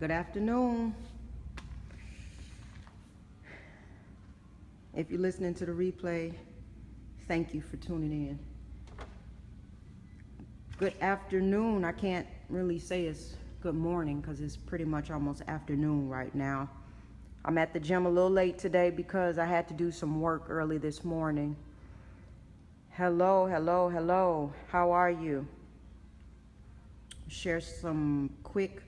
Good afternoon. If you're listening to the replay, thank you for tuning in. Good afternoon. I can't really say it's good morning because it's pretty much almost afternoon right now. I'm at the gym a little late today because I had to do some work early this morning. Hello, hello, hello. How are you? Share some quick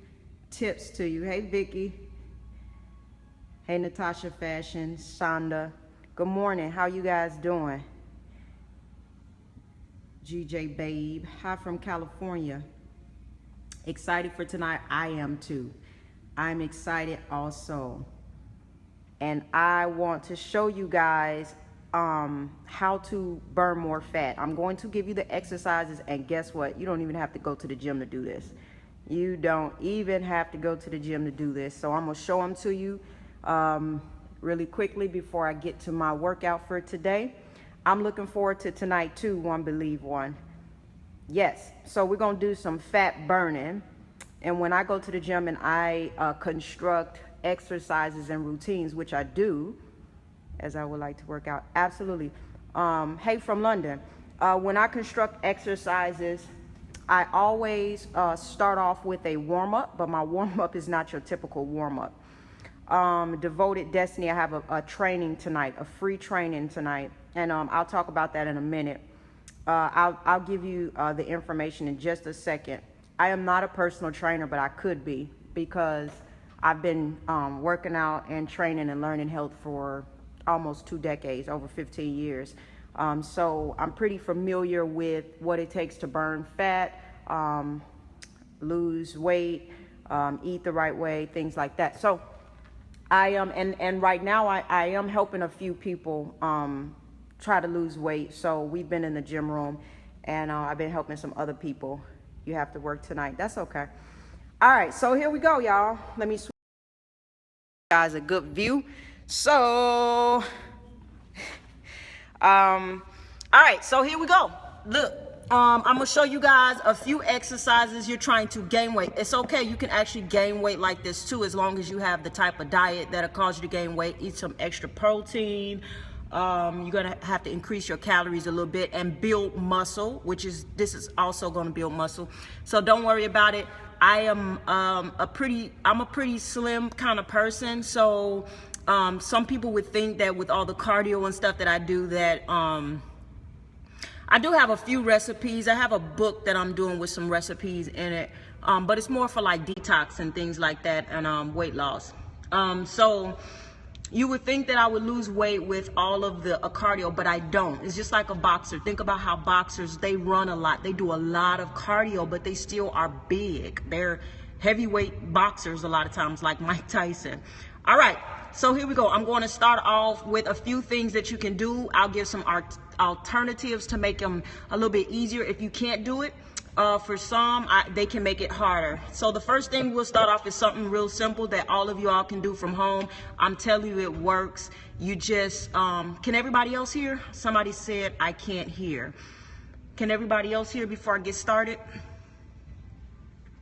tips to you. Hey, Vicky. Hey, Natasha Fashion, Shonda. Good morning. How you guys doing? GJ Babe. Hi from California. Excited for tonight? I am too. I'm excited also. And I want to show you guys how to burn more fat. I'm going to give you the exercises, and guess what? You don't even have to go to the gym to do this. You don't even have to go to the gym to do this. So I'm going to show them to you really quickly before I get to my workout for today. I'm looking forward to tonight too, one believe one. Yes, so we're going to do some fat burning. And when I go to the gym and I construct exercises and routines, which I do, as I would like to work out, absolutely. Hey, from London. When I construct exercises, I always start off with a warm-up, but my warm-up is not your typical warm-up. Devoted Destiny, I have a training tonight, a free training tonight, and I'll talk about that in a minute. I'll give you the information in just a second. I am not a personal trainer, but I could be, because I've been working out and training and learning health for almost 2 decades, over 15 years. So I'm pretty familiar with what it takes to burn fat, lose weight, eat the right way, things like that. So I am, and right now I am helping a few people try to lose weight. So we've been in the gym room, and I've been helping some other people. You have to work tonight. That's okay. All right, so here we go, y'all. Let me switch you guys a good view. So, all right, so here we go. Look, I'm gonna show you guys a few exercises. You're trying to gain weight. It's okay, you can actually gain weight like this too, as long as you have the type of diet that'll cause you to gain weight. Eat some extra protein. You're gonna have to increase your calories a little bit and build muscle, this is also gonna build muscle. So don't worry about it. I am I'm a pretty slim kind of person, so some people would think that with all the cardio and stuff that I do, that I do have a few recipes. I have a book that I'm doing with some recipes in it, but it's more for like detox and things like that, and weight loss. So you would think that I would lose weight with all of the cardio, but I don't. It's just like a boxer. Think about how boxers, they run a lot. They do a lot of cardio, but they still are big. They're heavyweight boxers a lot of times, like Mike Tyson. All right, so here we go. I'm going to start off with a few things that you can do. I'll give some alternatives to make them a little bit easier if you can't do it. For some, they can make it harder. So the first thing we'll start off is something real simple that all of you all can do from home. I'm telling you, it works. You just, can everybody else hear? Somebody said, I can't hear. Can everybody else hear before I get started?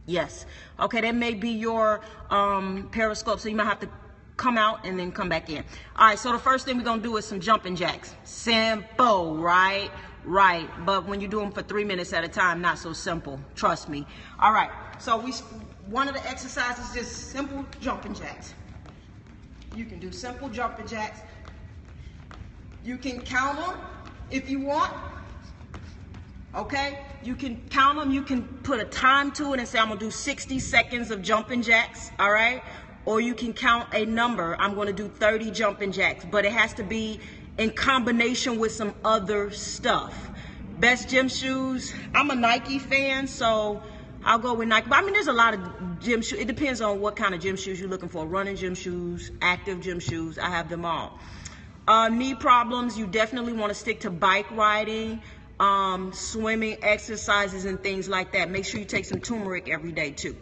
Yes. Okay, that may be your periscope, so you might have to come out and then come back in. All right, so the first thing we're gonna do is some jumping jacks. Simple, right? Right, but when you do them for 3 minutes at a time, not so simple, trust me. All right, so one of the exercises is just simple jumping jacks. You can do simple jumping jacks. You can count them if you want. Okay, you can count them. You can put a time to it and say, I'm gonna do 60 seconds of jumping jacks, all right? Or you can count a number. I'm gonna do 30 jumping jacks, but it has to be in combination with some other stuff. Best gym shoes, I'm a Nike fan, so I'll go with Nike. But I mean, there's a lot of gym shoes. It depends on what kind of gym shoes you're looking for. Running gym shoes, active gym shoes, I have them all. Knee problems, you definitely wanna stick to bike riding, swimming, exercises, and things like that. Make sure you take some turmeric every day too.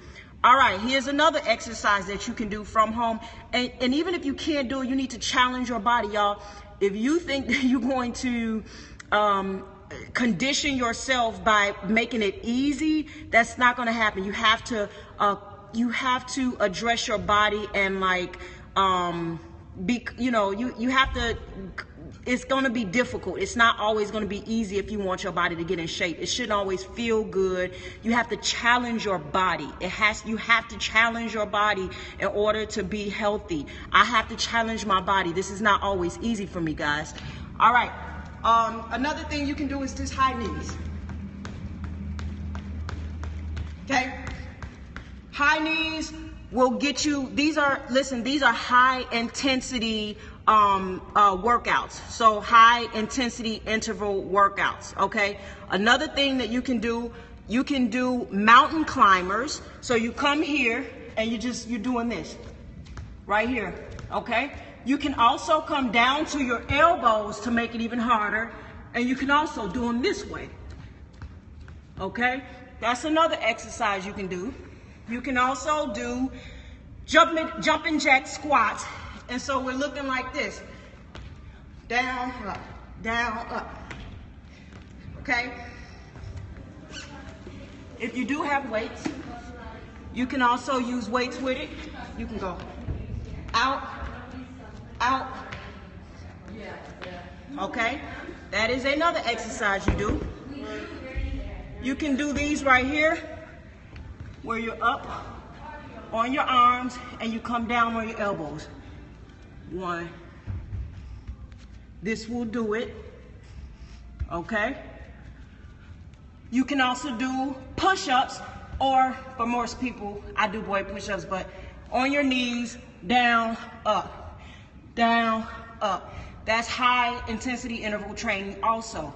All right, here's another exercise that you can do from home. And even if you can't do it, you need to challenge your body, y'all. If you think that you're going to condition yourself by making it easy, that's not going to happen. You have to you have to address your body and like, you have to, it's going to be difficult. It's not always going to be easy if you want your body to get in shape. It shouldn't always feel good. You have to challenge your body. You have to challenge your body in order to be healthy. I have to challenge my body. This is not always easy for me, guys. All right. Another thing you can do is just high knees. Okay? High knees will get you, these are high intensity workouts. So high intensity interval workouts, okay? Another thing that you can do mountain climbers. So you come here and you're doing this right here, okay? You can also come down to your elbows to make it even harder, and you can also do them this way, okay? That's another exercise you can do. You can also do jumping jack squats. And so we're looking like this. Down, up. Okay? If you do have weights, you can also use weights with it. You can go out. Okay? That is another exercise you do. You can do these right here, where you're up on your arms and you come down on your elbows. 1. This will do it. Okay? You can also do push-ups, or for most people, I do boy push-ups, but on your knees, down, up, down, up. That's high intensity interval training also.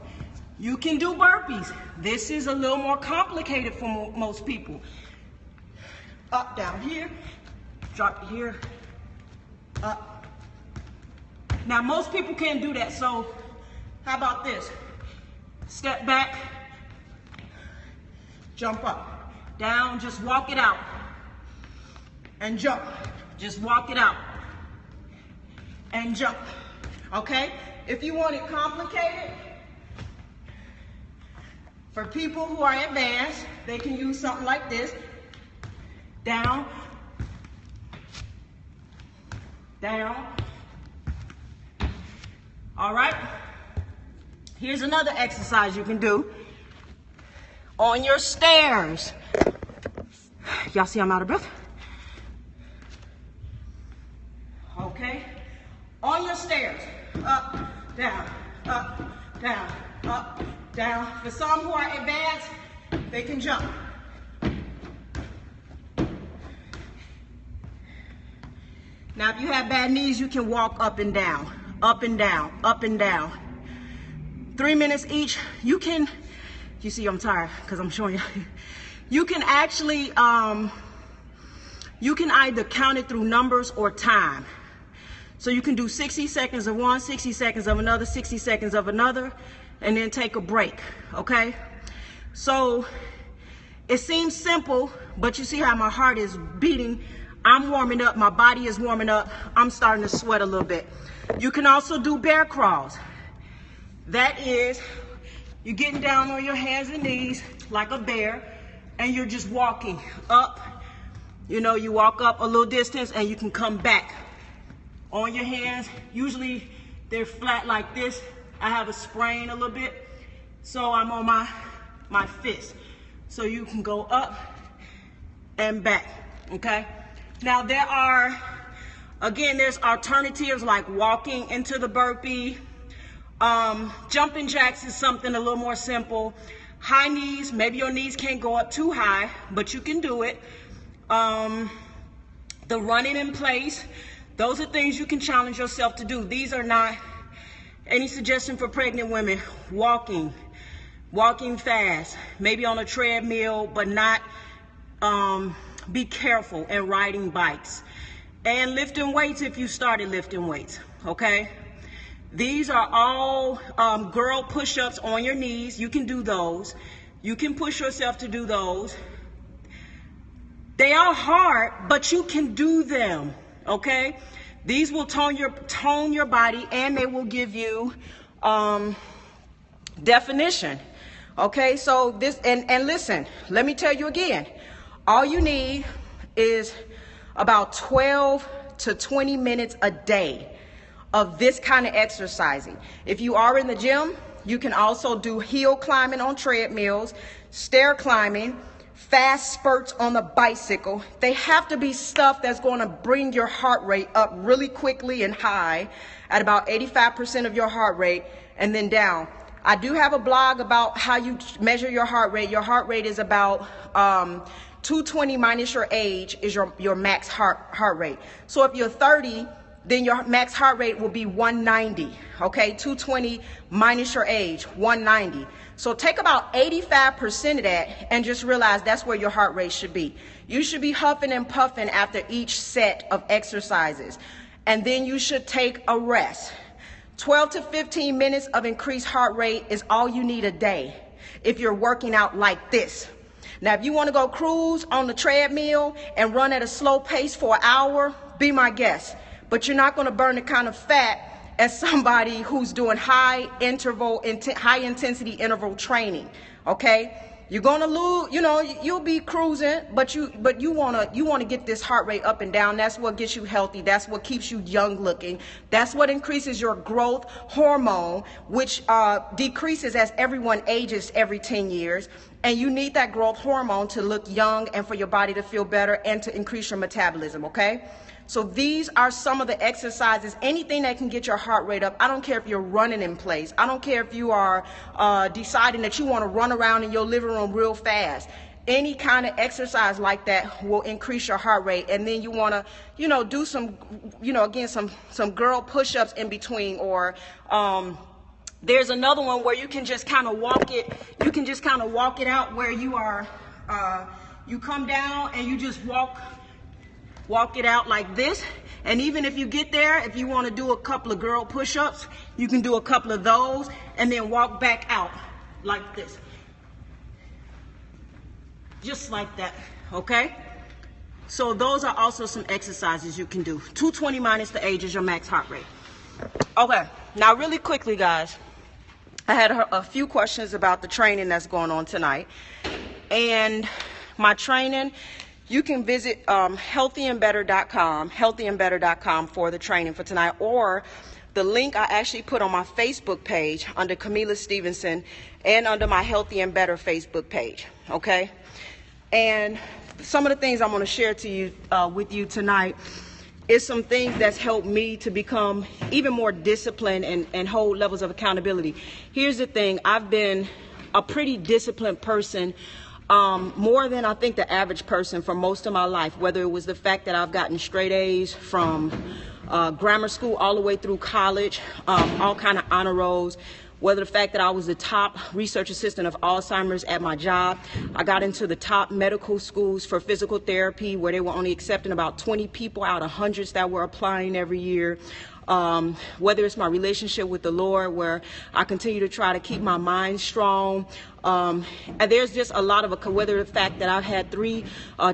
You can do burpees. This is a little more complicated for most people. Up, down here, drop here, up. Now most people can't do that, so how about this? Step back, jump up, down, just walk it out, and jump. Just walk it out, and jump, okay? If you want it complicated, for people who are advanced, they can use something like this. Down, down. All right? Here's another exercise you can do. On your stairs. Y'all see I'm out of breath? Okay? On your stairs. Up, down, up, down, up, down. For some who are advanced, they can jump. Now, if you have bad knees, you can walk up and down, up and down, up and down. 3 minutes each. You see I'm tired because I'm showing you. You can actually, you can either count it through numbers or time. So you can do 60 seconds of one, 60 seconds of another, 60 seconds of another, and then take a break, okay? So it seems simple, but you see how my heart is beating. I'm warming up, my body is warming up, I'm starting to sweat a little bit. You can also do bear crawls. That is, you're getting down on your hands and knees like a bear, and you're just walking up. You know, you walk up a little distance and you can come back on your hands. Usually they're flat like this. I have a sprain a little bit, so I'm on my fist. So you can go up and back, okay? Now there's alternatives like walking into the burpee. Jumping jacks is something a little more simple. High knees, maybe your knees can't go up too high, but you can do it. The running in place, those are things you can challenge yourself to do. These are not any suggestion for pregnant women. Walking fast, maybe on a treadmill, but not, be careful, and riding bikes. And lifting weights if you started lifting weights, okay? These are all girl push-ups on your knees. You can do those. You can push yourself to do those. They are hard, but you can do them, okay? These will tone your body, and they will give you definition, okay? So this, and listen, let me tell you again, all you need is about 12 to 20 minutes a day of this kind of exercising. If you are in the gym, you can also do hill climbing on treadmills, stair climbing, fast spurts on the bicycle. They have to be stuff that's going to bring your heart rate up really quickly and high at about 85% of your heart rate, and then down. I do have a blog about how you measure your heart rate. Your heart rate is about 220 minus your age is your max heart rate. So if you're 30, then your max heart rate will be 190, okay? 220 minus your age, 190. So take about 85% of that and just realize that's where your heart rate should be. You should be huffing and puffing after each set of exercises. And then you should take a rest. 12 to 15 minutes of increased heart rate is all you need a day if you're working out like this. Now, if you want to go cruise on the treadmill and run at a slow pace for an hour, be my guest. But you're not going to burn the kind of fat as somebody who's doing high intensity interval training. Okay, you're going to lose. You know, you'll be cruising, but you want to get this heart rate up and down. That's what gets you healthy. That's what keeps you young looking. That's what increases your growth hormone, which decreases as everyone ages every 10 years. And you need that growth hormone to look young and for your body to feel better and to increase your metabolism. Okay. So these are some of the exercises, anything that can get your heart rate up. I don't care if you're running in place. I don't care if you are deciding that you want to run around in your living room real fast. Any kind of exercise like that will increase your heart rate. And then you want to, do some, again, some girl push-ups in between, or there's another one where you can just kind of walk it. You can just kind of walk it out where you are, you come down and you just walk it out like this. And even if you get there, if you want to do a couple of girl push-ups, you can do a couple of those and then walk back out like this. Just like that, okay? So those are also some exercises you can do. 220 minus the age is your max heart rate. Okay, now really quickly, guys, I had a few questions about the training that's going on tonight. And my training, you can visit healthyandbetter.com for the training for tonight, or the link I actually put on my Facebook page under Kamilah Stevenson and under my Healthy and Better Facebook page, okay? And some of the things I'm going to share to you with you tonight is some things that's helped me to become even more disciplined and hold levels of accountability. Here's the thing, I've been a pretty disciplined person, more than I think the average person for most of my life, whether it was the fact that I've gotten straight A's from grammar school all the way through college, all kind of honor rolls, whether the fact that I was the top research assistant of Alzheimer's at my job. I got into the top medical schools for physical therapy where they were only accepting about 20 people out of hundreds that were applying every year. Whether it's my relationship with the Lord, where I continue to try to keep my mind strong. And there's just a lot of whether the fact that I've had 3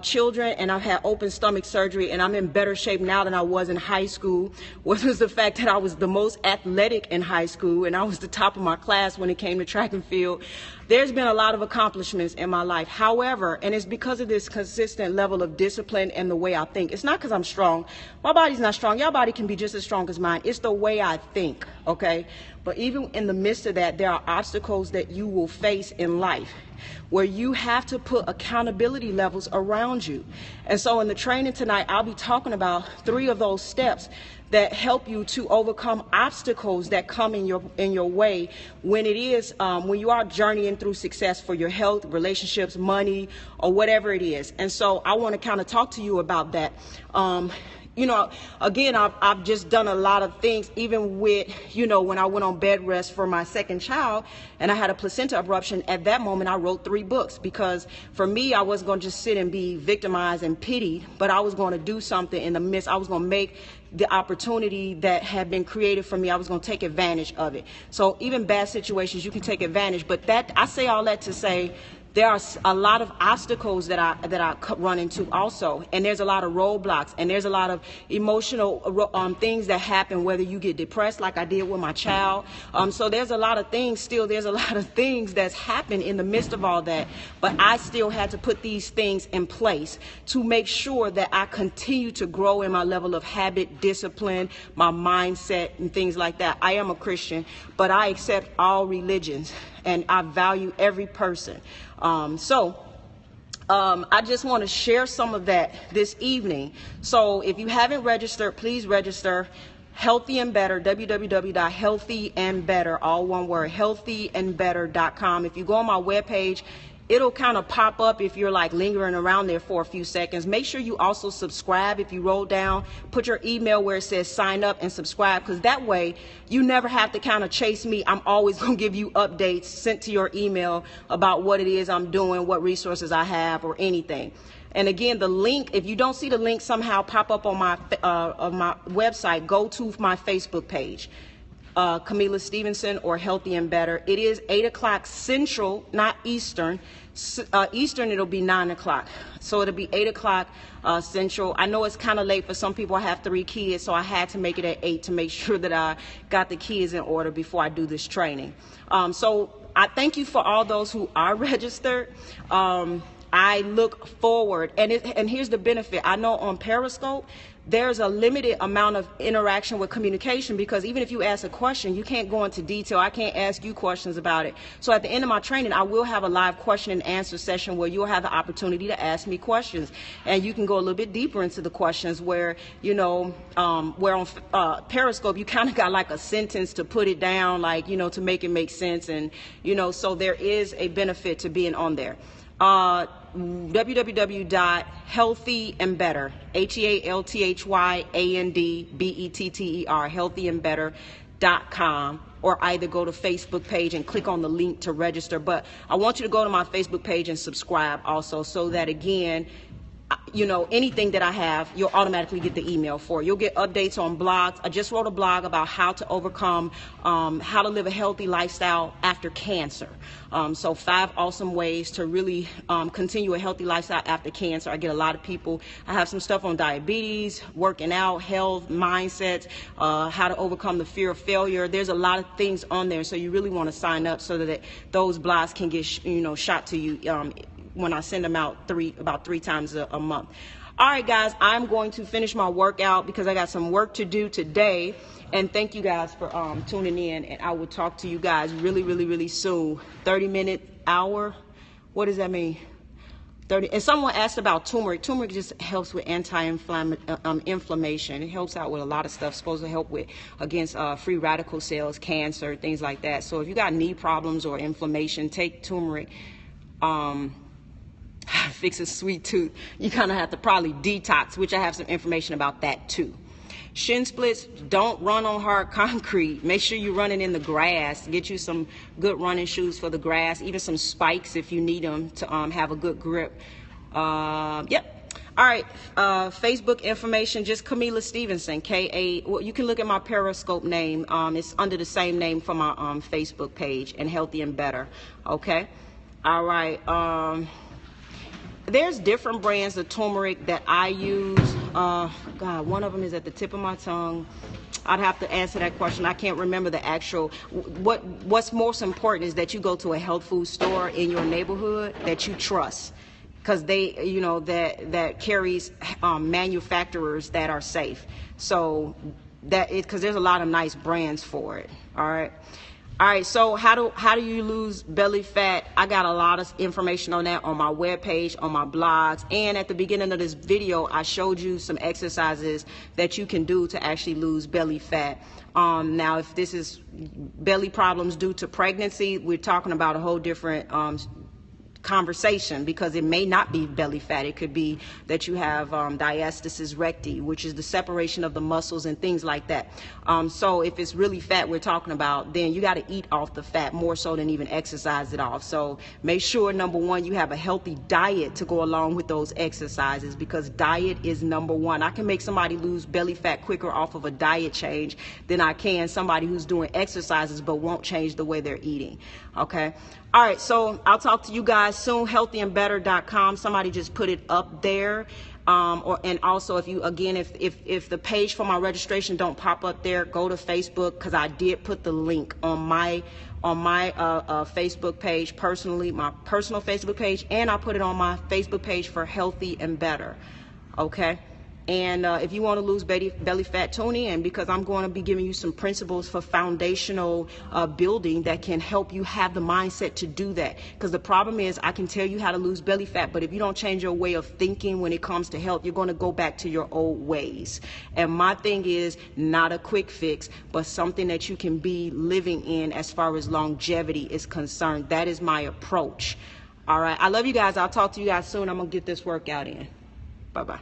children and I've had open stomach surgery and I'm in better shape now than I was in high school, whether it's the fact that I was the most athletic in high school and I was the top of my class when it came to track and field. There's been a lot of accomplishments in my life. However, and it's because of this consistent level of discipline and the way I think. It's not because I'm strong. My body's not strong. Your body can be just as strong as mine. It's the way I think, okay? But even in the midst of that, there are obstacles that you will face in life where you have to put accountability levels around you. And so in the training tonight, I'll be talking about 3 of those steps that help you to overcome obstacles that come in your way when you are journeying through success for your health, relationships, money, or whatever it is. And so I want to kind of talk to you about that. Again, I've just done a lot of things, even with, when I went on bed rest for my second child and I had a placenta abruption. At that moment, I wrote 3 books because for me, I wasn't going to just sit and be victimized and pitied, but I was going to do something in the midst. I was going to make the opportunity that had been created for me, I was going to take advantage of it. So even bad situations, you can take advantage. But I say all that to say there are a lot of obstacles that I run into also, and there's a lot of roadblocks, and there's a lot of emotional things that happen, whether you get depressed like I did with my child. So there's a lot of things still, there's a lot of things that's happened in the midst of all that, but I still had to put these things in place to make sure that I continue to grow in my level of habit, discipline, my mindset, and things like that. I am a Christian, but I accept all religions, and I value every person. I just want to share some of that this evening. So if you haven't registered, please register. Healthy and Better, www.healthyandbetter, all one word, healthyandbetter.com. If you go on my webpage, it'll kind of pop up if you're like lingering around there for a few seconds. Make sure you also subscribe. If you roll down, put your email where it says sign up and subscribe, because that way you never have to kind of chase me. I'm always going to give you updates sent to your email about what it is I'm doing, what resources I have, or anything. And again, the link, if you don't see the link somehow pop up on my website, go to my Facebook page. Kamilah Stevenson or Healthy and Better. It is 8 o'clock Central, not Eastern. Eastern, it'll be 9 o'clock. So it'll be 8 o'clock Central. I know it's kind of late for some people. I have 3 kids, so I had to make it at 8 to make sure that I got the kids in order before I do this training. So I thank you for all those who are registered. I look forward, and here's the benefit. I know on Periscope, there's a limited amount of interaction with communication, because even if you ask a question, you can't go into detail. I can't ask you questions about it. So at the end of my training, I will have a live question and answer session where you'll have the opportunity to ask me questions, and you can go a little bit deeper into the questions where, where on Periscope, you kind of got like a sentence to put it down, like, to make it make sense. And, so there is a benefit to being on there. www.healthyandbetter, HEALTHYANDBETTER, healthyandbetter.com, or either go to Facebook page and click on the link to register. But I want you to go to my Facebook page and subscribe also, so that again, anything that I have, you'll automatically get the email for. You'll get updates on blogs. I just wrote a blog about how to overcome, how to live a healthy lifestyle after cancer. So 5 awesome ways to really continue a healthy lifestyle after cancer. I get a lot of people. I have some stuff on diabetes, working out, health, mindsets, how to overcome the fear of failure. There's a lot of things on there, so you really want to sign up so that those blogs can get shot to you when I send them out about three times a month. All right, guys, I'm going to finish my workout because I got some work to do today. And thank you guys for tuning in. And I will talk to you guys really, really, really soon. 30-minute hour. What does that mean? 30. And someone asked about turmeric. Turmeric just helps with anti-inflammation. It helps out with a lot of stuff. It's supposed to help with against free radical cells, cancer, things like that. So if you got knee problems or inflammation, take turmeric. Fix a sweet tooth. You kind of have to probably detox, which I have some information about that too. Shin splits, don't run on hard concrete. Make sure you're running in the grass. Get you some good running shoes for the grass, even some spikes if you need them to have a good grip. Yep. All right, Facebook information, just Kamilah Stevenson, Well, you can look at my Periscope name. It's under the same name for my Facebook page, and Healthy and Better. Okay. All right. There's different brands of turmeric that I use. God, one of them is at the tip of my tongue. I'd have to answer that question. I can't remember the actual. What's most important is that you go to a health food store in your neighborhood that you trust, because they, that carries manufacturers that are safe. So because there's a lot of nice brands for it. All right. All right, so how do you lose belly fat? I got a lot of information on that on my webpage, on my blogs, and at the beginning of this video, I showed you some exercises that you can do to actually lose belly fat. Now, if this is belly problems due to pregnancy, we're talking about a whole different conversation, because it may not be belly fat. It could be that you have diastasis recti, which is the separation of the muscles and things like that. So if it's really fat we're talking about, then you got to eat off the fat more so than even exercise it off. So make sure, number one, you have a healthy diet to go along with those exercises, because diet is number one. I can make somebody lose belly fat quicker off of a diet change than I can somebody who's doing exercises but won't change the way they're eating. Okay. All right. So I'll talk to you guys guys soon, healthyandbetter.com. Somebody just put it up there. And also, if you, again, if the page for my registration don't pop up there, go to Facebook, because I did put the link on my Facebook page personally, my personal Facebook page, and I put it on my Facebook page for Healthy and Better. Okay. And if you want to lose belly fat, tune in, because I'm going to be giving you some principles for foundational building that can help you have the mindset to do that. Because the problem is, I can tell you how to lose belly fat, but if you don't change your way of thinking when it comes to health, you're going to go back to your old ways. And my thing is not a quick fix, but something that you can be living in as far as longevity is concerned. That is my approach. All right. I love you guys. I'll talk to you guys soon. I'm going to get this workout in. Bye-bye.